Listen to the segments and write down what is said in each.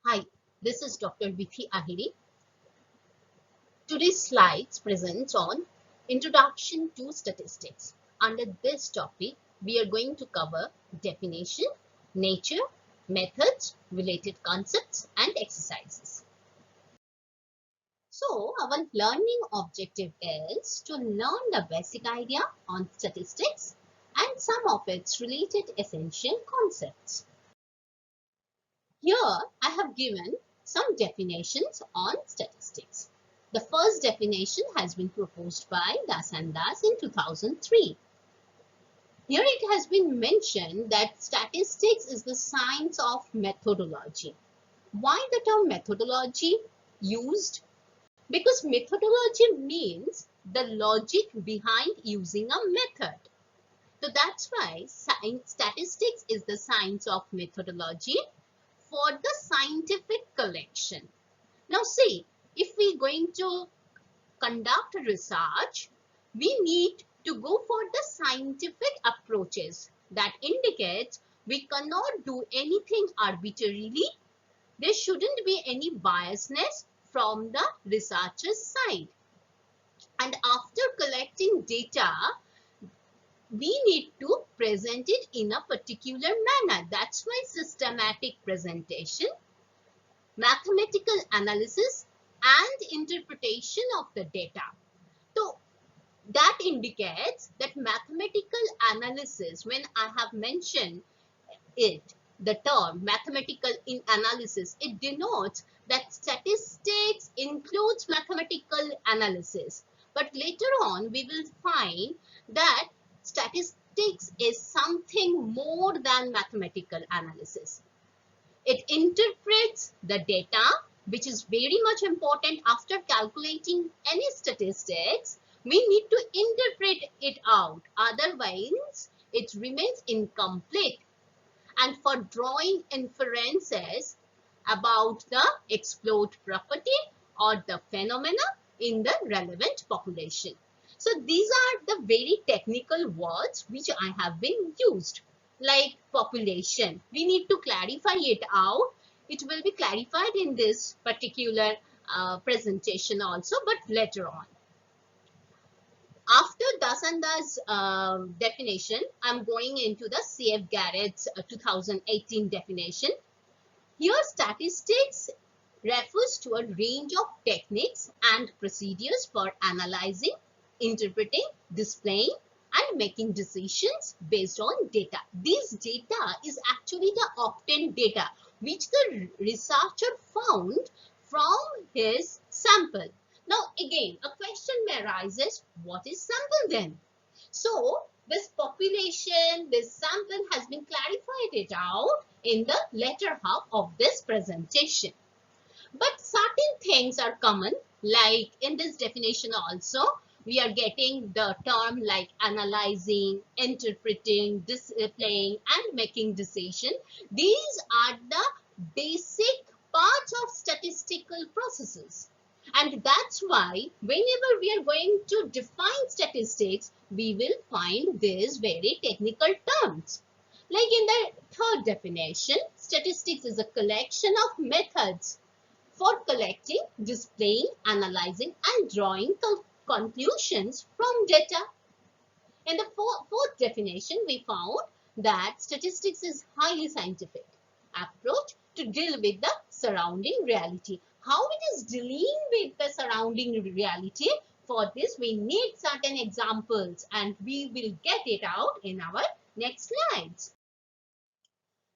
Hi, this is Dr. Vithi Ahiri. Today's slides presents on Introduction to Statistics. Under this topic, we are going to cover definition, nature, methods, related concepts, and exercises. So, our learning objective is to learn the basic idea on statistics and some of its related essential concepts. Here, I have given some definitions on statistics. The first definition has been proposed by Das and Das in 2003. Here it has been mentioned that statistics is the science of methodology. Why the term methodology used? Because methodology means the logic behind using a method. So that's why statistics is the science of methodology for the scientific collection. Now see, if we're going to conduct research, we need to go for the scientific approaches. That indicates we cannot do anything arbitrarily. There shouldn't be any biasness from the researcher's side. And after collecting data, we need to present it in a particular manner. That's why systematic presentation, mathematical analysis, and interpretation of the data. So that indicates that mathematical analysis, when I have mentioned it, the term mathematical analysis, it denotes that statistics includes mathematical analysis. But later on, we will find that statistics is something more than mathematical analysis. It interprets the data, which is very much important. After calculating any statistics, we need to interpret it out. Otherwise, it remains incomplete. And for drawing inferences about the exploit property or the phenomena in the relevant population. So these are the very technical words which I have been used, like population. We need to clarify it out. It will be clarified in this particular presentation also, but later on. After Dasanda's definition, I'm going into the C.F. Garrett's 2018 definition. Here, statistics refers to a range of techniques and procedures for analyzing, interpreting, displaying, and making decisions based on data. This data is actually the obtained data which the researcher found from his sample. Now, again, a question may arises, what is sample then? So, this population, this sample has been clarified it out in the latter half of this presentation. But certain things are common, like in this definition also, we are getting the term like analyzing, interpreting, displaying, and making decision. These are the basic parts of statistical processes. And that's why whenever we are going to define statistics, we will find these very technical terms. Like in the third definition, statistics is a collection of methods for collecting, displaying, analyzing, and drawing conclusions from data. In the fourth definition, we found that statistics is highly scientific approach to deal with the surrounding reality. How it is dealing with the surrounding reality? For this, we need certain examples, and we will get it out in our next slides.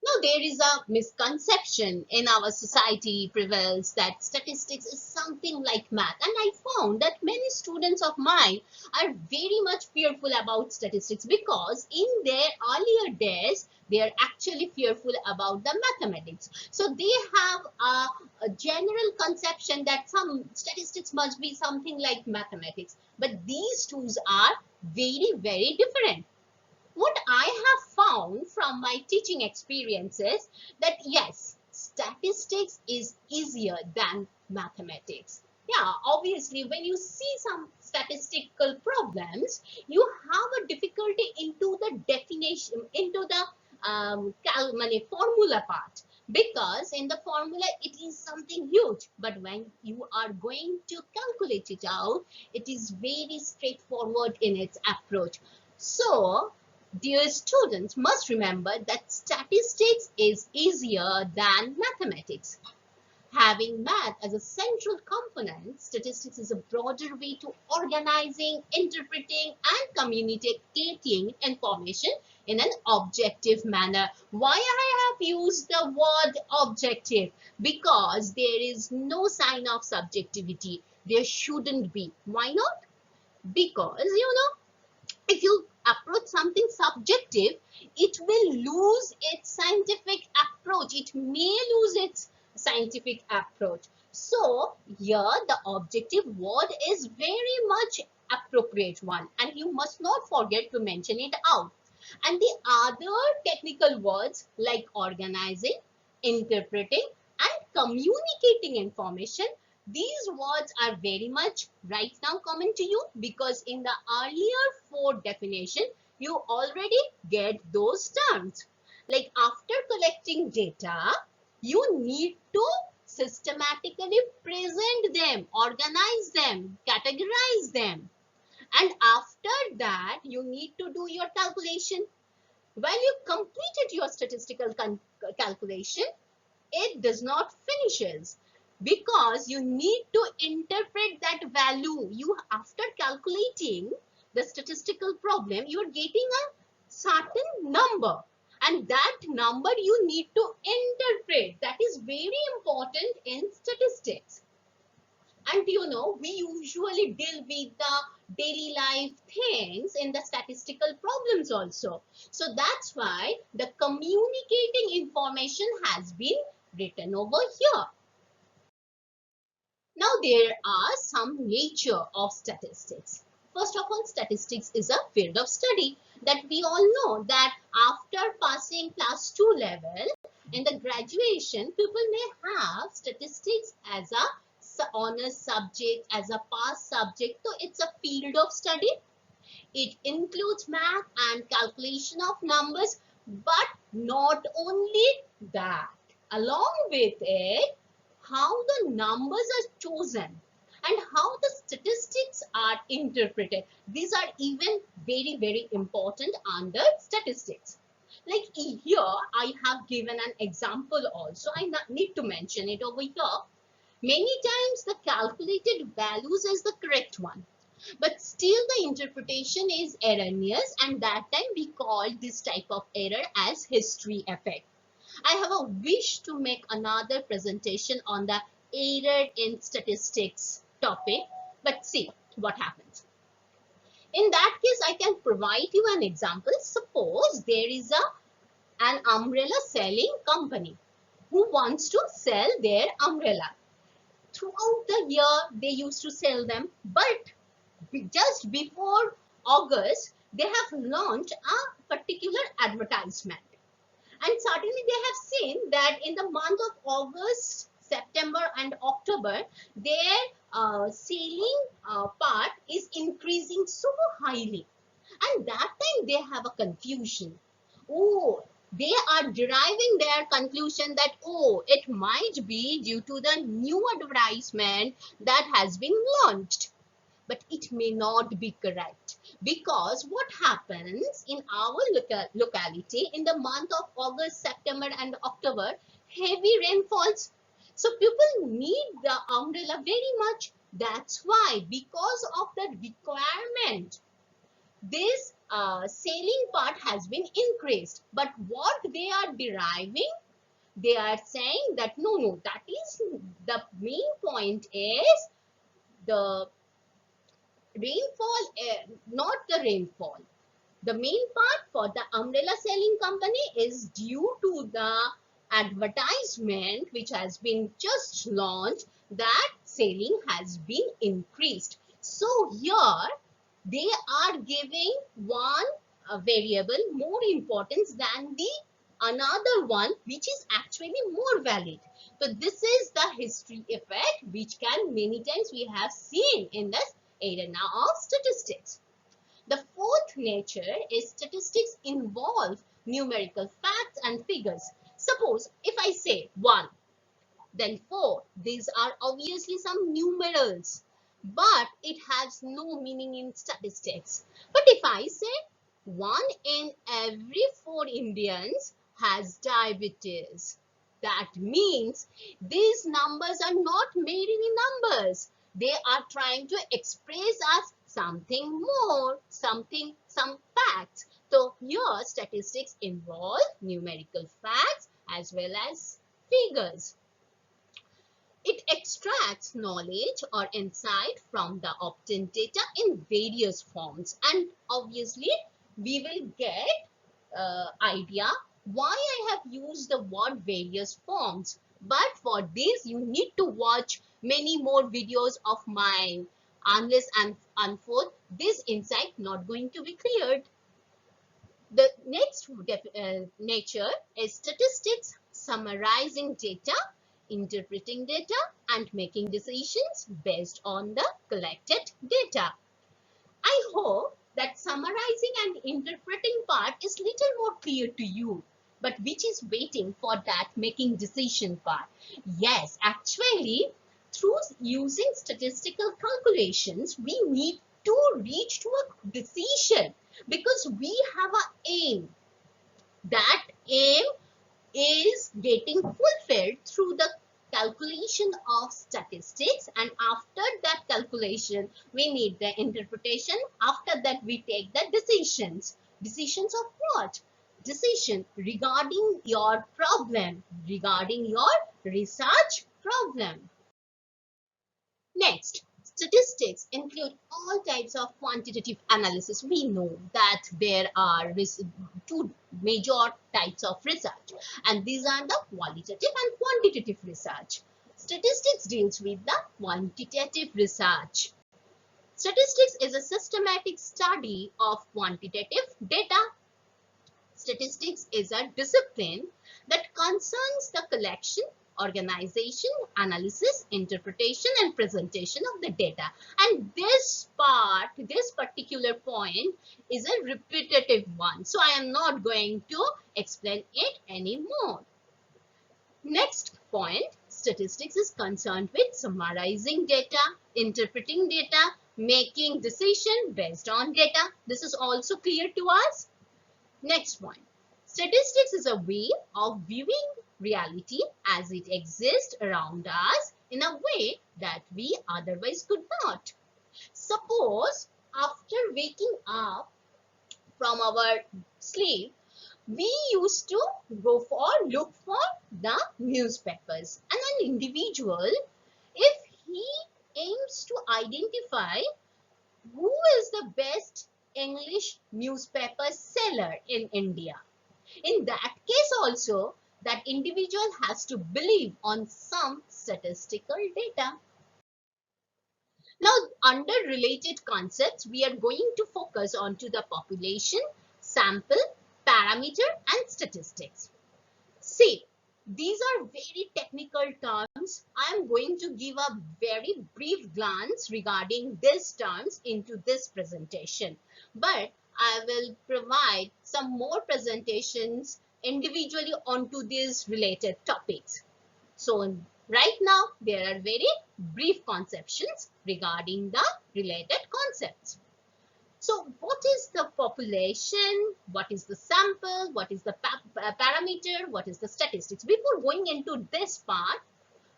Now, there is a misconception in our society prevails that statistics is something like math. And I found that many students of mine are very much fearful about statistics because in their earlier days, they are actually fearful about the mathematics. So they have a general conception that some statistics must be something like mathematics. But these two are very, very different. What I have found from my teaching experiences that yes, statistics is easier than mathematics. Yeah, obviously, when you see some statistical problems, you have a difficulty into the definition, into the formula part. because in the formula it is something huge, but when you are going to calculate it out, it is very straightforward in its approach. So dear students must remember that statistics is easier than mathematics. Having math as a central component, statistics is a broader way to organizing, interpreting, and communicating information in an objective manner. Why I have used the word objective? Because there is no sign of subjectivity. There shouldn't be. Why not? Because, if you approach something subjective, it will lose its scientific approach. It may lose its scientific approach. So here the objective word is very much appropriate one, and you must not forget to mention it out. And the other technical words like organizing, interpreting, and communicating information, these words are very much right now common to you, because in the earlier four definition, you already get those terms. Like after collecting data, you need to systematically present them, organize them, categorize them. And after that, you need to do your calculation. When you completed your statistical calculation, it does not finishes, because you need to interpret that value. You, after calculating the statistical problem, you are getting a certain number, and that number you need to interpret. That is very important in statistics. And we usually deal with the daily life things in the statistical problems also. So that's why the communicating information has been written over here. Now there are some nature of statistics. First of all, statistics is a field of study that we all know that after passing class 2 level in the graduation, people may have statistics as a honors subject, as a past subject. So it's a field of study. It includes math and calculation of numbers, but not only that. Along with it, how the numbers are chosen and how the statistics are interpreted. These are even very, very important under statistics. Like here, I have given an example also. I need to mention it over here. Many times the calculated values is the correct one, but still the interpretation is erroneous, and that time we call this type of error as history effect. I have a wish to make another presentation on the error in statistics topic, but see what happens. In that case, I can provide you an example. Suppose there is an umbrella selling company who wants to sell their umbrella. Throughout the year, they used to sell them, but just before August, they have launched a particular advertisement. And suddenly they have seen that in the month of August, September and October, their selling part is increasing so highly. And that time they have a confusion. Oh, they are deriving their conclusion that, oh, it might be due to the new advertisement that has been launched. But it may not be correct, because what happens in our locality in the month of August, September and October, heavy rainfalls. So people need the umbrella very much. That's why, because of the requirement, this selling part has been increased. But what they are deriving, they are saying that no, that is the main point is the rainfall, not the rainfall. The main part for the umbrella selling company is due to the advertisement which has been just launched, that selling has been increased. So here they are giving one variable more importance than the another one which is actually more valid. So this is the history effect which can many times we have seen in this arena of statistics. The fourth nature is statistics involve numerical facts and figures. Suppose if I say 1, then 4, these are obviously some numerals, but it has no meaning in statistics. But if I say 1 in every 4 Indians has diabetes, that means these numbers are not made in numbers. They are trying to express us something more, some facts. So here statistics involve numerical facts as well as figures. It extracts knowledge or insight from the obtained data in various forms, and obviously we will get idea why I have used the word various forms. But for this you need to watch many more videos of mine. Unless and unfold, this insight not going to be cleared. The next nature is statistics, summarizing data, interpreting data, and making decisions based on the collected data. I hope that summarizing and interpreting part is little more clear to you, but which is waiting for that making decision part. Yes, actually, through using statistical calculations, we need to reach to a decision because we have an aim. That aim is getting fulfilled through the calculation of statistics, and after that calculation we need the interpretation. After that we take the decisions. Decisions of what? Decision regarding your problem, regarding your research problem. Next, statistics include all types of quantitative analysis. We know that there are two major types of research, and these are the qualitative and quantitative research. Statistics deals with the quantitative research. Statistics is a systematic study of quantitative data. Statistics is a discipline that concerns the collection, organization, analysis, interpretation, and presentation of the data. And this part, this particular point is a repetitive one. So I am not going to explain it anymore. Next point, statistics is concerned with summarizing data, interpreting data, making decision based on data. This is also clear to us. Next point, statistics is a way of viewing reality as it exists around us in a way that we otherwise could not. Suppose after waking up from our sleep, we used to look for the newspapers, and an individual, if he aims to identify who is the best English newspaper seller in India, in that case also that individual has to believe on some statistical data. Now under related concepts we are going to focus on to the population, sample, parameter and statistics. See, these are very technical terms. I am going to give a very brief glance regarding these terms into this presentation, but I will provide some more presentations individually onto these related topics. So right now there are very brief conceptions regarding the related concepts. So what is the population? What is the sample? What is the parameter? What is the statistics? Before going into this part,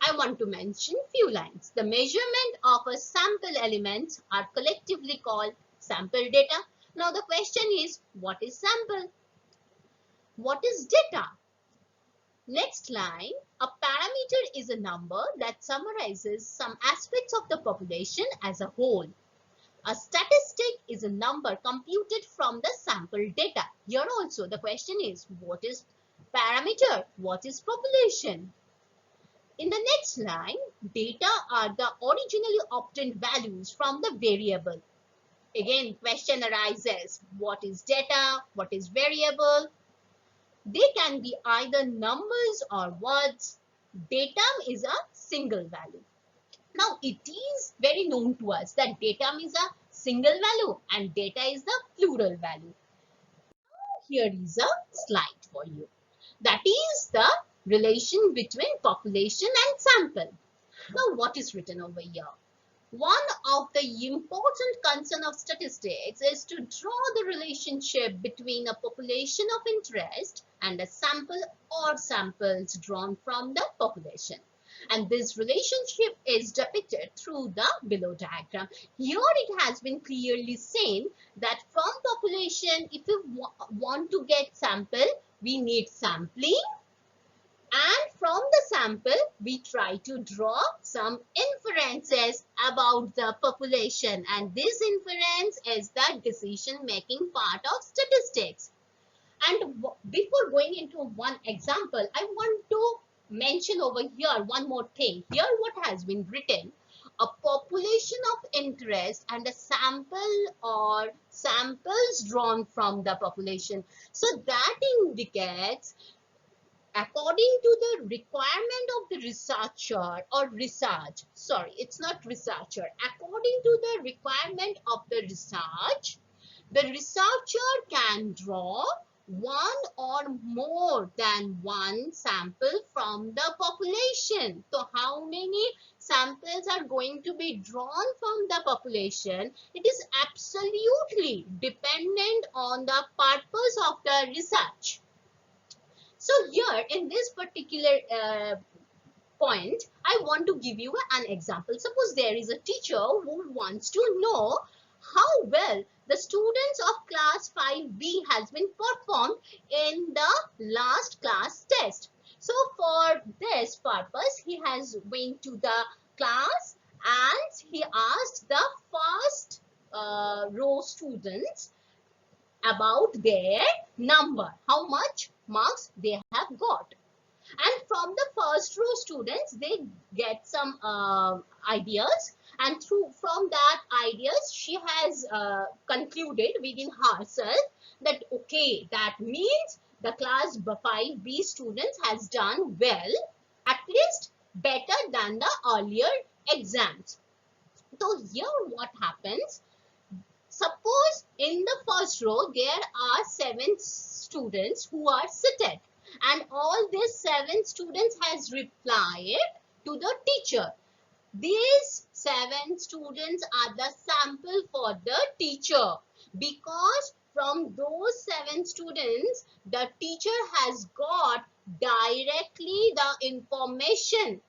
I want to mention few lines. The measurement of a sample element are collectively called sample data. Now the question is, what is sample? What is data? Next line, a parameter is a number that summarizes some aspects of the population as a whole. A statistic is a number computed from the sample data. Here also the question is, what is parameter? What is population? In the next line, data are the originally obtained values from the variable. Again, question arises, what is data? What is variable? They can be either numbers or words. Datum is a single value. Now it is very known to us that datum is a single value and data is the plural value. Here is a slide for you. That is the relation between population and sample. Now, what is written over here? One of the important concern of statistics is to draw the relationship between a population of interest and a sample or samples drawn from the population. And this relationship is depicted through the below diagram. Here it has been clearly seen that from population, if you want to get sample, we need sampling. And from the sample, we try to draw some inferences about the population. And this inference is the decision-making part of statistics. And before going into one example, I want to mention over here one more thing. Here what has been written, a population of interest and a sample or samples drawn from the population. So that indicates, according to the requirement of the researcher or research, sorry, it's not researcher, according to the requirement of the research, the researcher can draw one or more than one sample from the population. So how many samples are going to be drawn from the population? It is absolutely dependent on the purpose of the research. So here in this particular point, I want to give you an example. Suppose there is a teacher who wants to know how well the students of class 5B has been performed in the last class test. So for this purpose, he has went to the class and he asked the first row students about their number, how much marks they have got. And from the first row students, they get some ideas, and from that ideas, she has concluded within herself that okay, that means the class 5B students has done well, at least better than the earlier exams. So here what happens? Suppose in the first row there are 7 students who are seated, and all these 7 students has replied to the teacher. These 7 students are the sample for the teacher, because from those 7 students the teacher has got directly the information,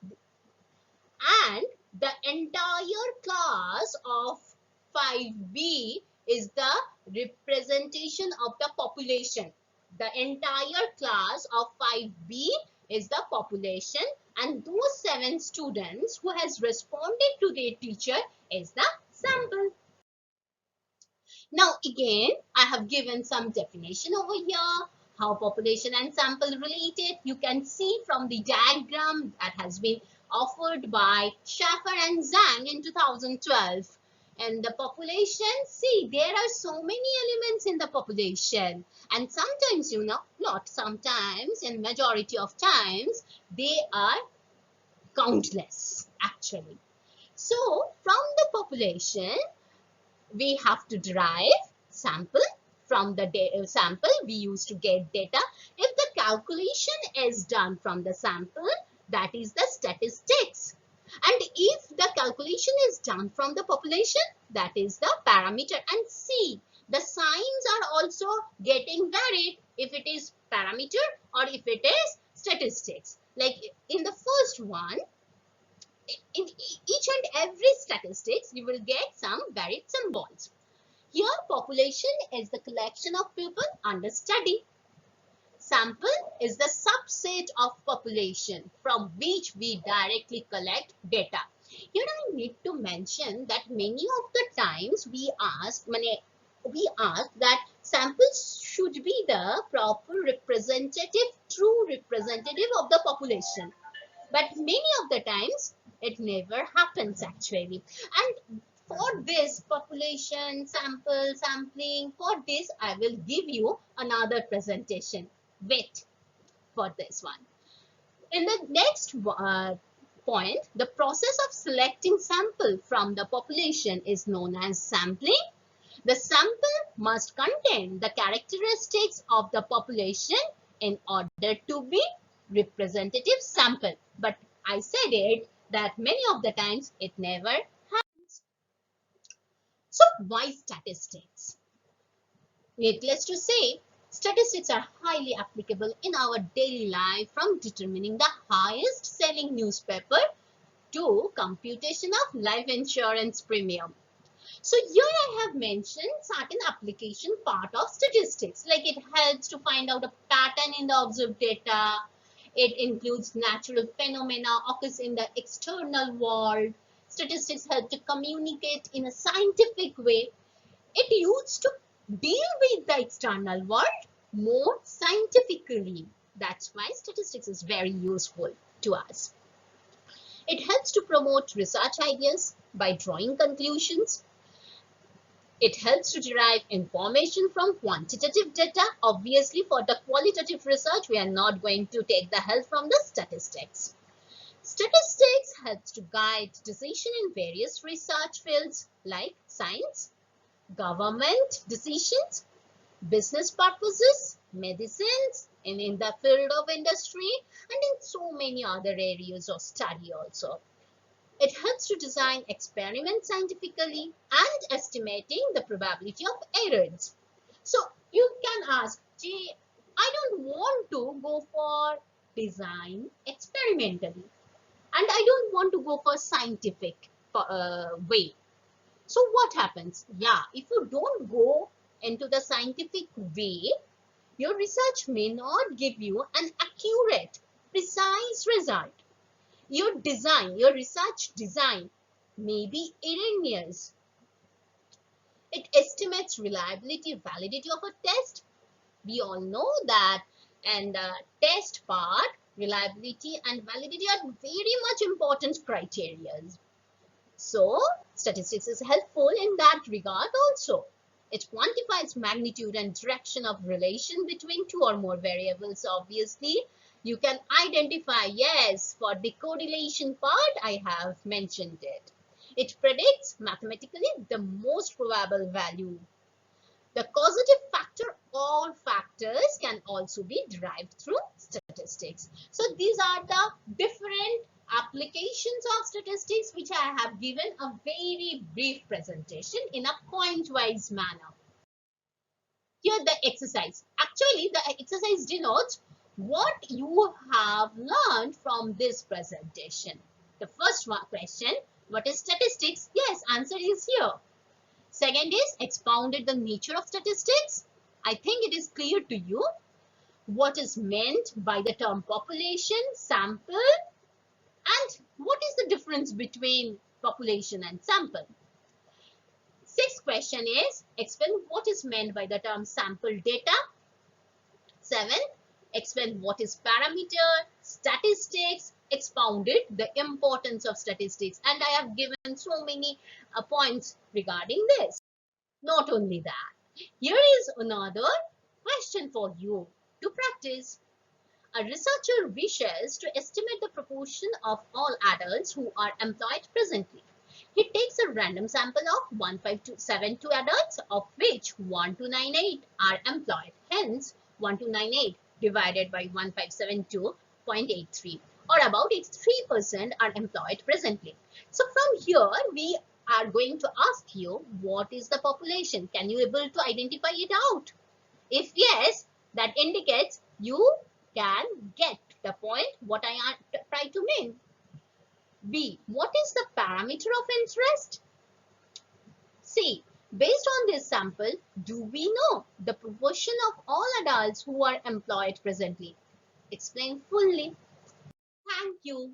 and the entire class of 5B is the representation of the population. The entire class of 5B is the population, and those 7 students who has responded to their teacher is the sample. Now again, I have given some definition over here, how population and sample related. You can see from the diagram that has been offered by Schaffer and Zhang in 2012. And the population, see, there are so many elements in the population, and sometimes, you know, not sometimes, in majority of times, they are countless actually. So from the population, we have to derive sample. From the sample, we used to get data. If the calculation is done from the sample, that is the statistics. And if the calculation is done from the population, that is the parameter. And see, the signs are also getting varied if it is parameter or if it is statistics. Like in the first one, in each and every statistics, you will get some varied symbols. Here, population is the collection of people under study. Sample is the subset of population from which we directly collect data. Here I need to mention that many of the times we ask that samples should be the proper representative, true representative of the population. But many of the times it never happens actually. And for this population, sample, sampling, for this I will give you another presentation. Wait for this one. In the next point, the process of selecting sample from the population is known as sampling. The sample must contain the characteristics of the population in order to be representative sample. But I said it that many of the times it never happens. So why statistics? Needless to say, statistics are highly applicable in our daily life, from determining the highest selling newspaper to computation of life insurance premium. So here I have mentioned certain application part of statistics, like it helps to find out a pattern in the observed data. It includes natural phenomena occurs in the external world. Statistics help to communicate in a scientific way. It used to deal with the external world more scientifically. That's why statistics is very useful to us. It helps to promote research ideas by drawing conclusions. It helps to derive information from quantitative data. Obviously, for the qualitative research, we are not going to take the help from the statistics. Statistics helps to guide decision in various research fields like science, government decisions, business purposes, medicines, and in the field of industry, and in so many other areas of study also. It helps to design experiments scientifically and estimating the probability of errors. So you can ask, gee, I don't want to go for design experimentally, and I don't want to go for scientific way. So what happens? Yeah, if you don't go into the scientific way, your research may not give you an accurate, precise result. Your research design may be erroneous. It estimates reliability, validity of a test. We all know that, and the test part, reliability and validity are very much important criteria. So statistics is helpful in that regard also. It quantifies magnitude and direction of relation between two or more variables. Obviously, you can identify, yes, for the correlation part, I have mentioned it. It predicts mathematically the most probable value. The causative factor, all factors can also be derived through statistics. So these are the different applications of statistics which I have given a very brief presentation in a point-wise manner. Here the exercise. Actually, the exercise denotes what you have learned from this presentation. The first one question, what is statistics? Yes, answer is here. Second is expounded the nature of statistics. I think it is clear to you what is meant by the term population, sample, and what is the difference between population and sample. Sixth question is explain what is meant by the term sample data. 7. Explain what is parameter, statistics, expounded the importance of statistics, and I have given so many points regarding this. Not only that, here is another question for you to practice. A researcher wishes to estimate the proportion of all adults who are employed presently. He takes a random sample of 1572 adults, of which 1298 are employed. Hence, 1298 divided by 1572.83, or about 83% are employed presently. So from here, we are going to ask you, what is the population? Can you able to identify it out? If yes, that indicates you can get the point what I try to mean. B. What is the parameter of interest? C. Based on this sample, do we know the proportion of all adults who are employed presently? Explain fully. Thank you.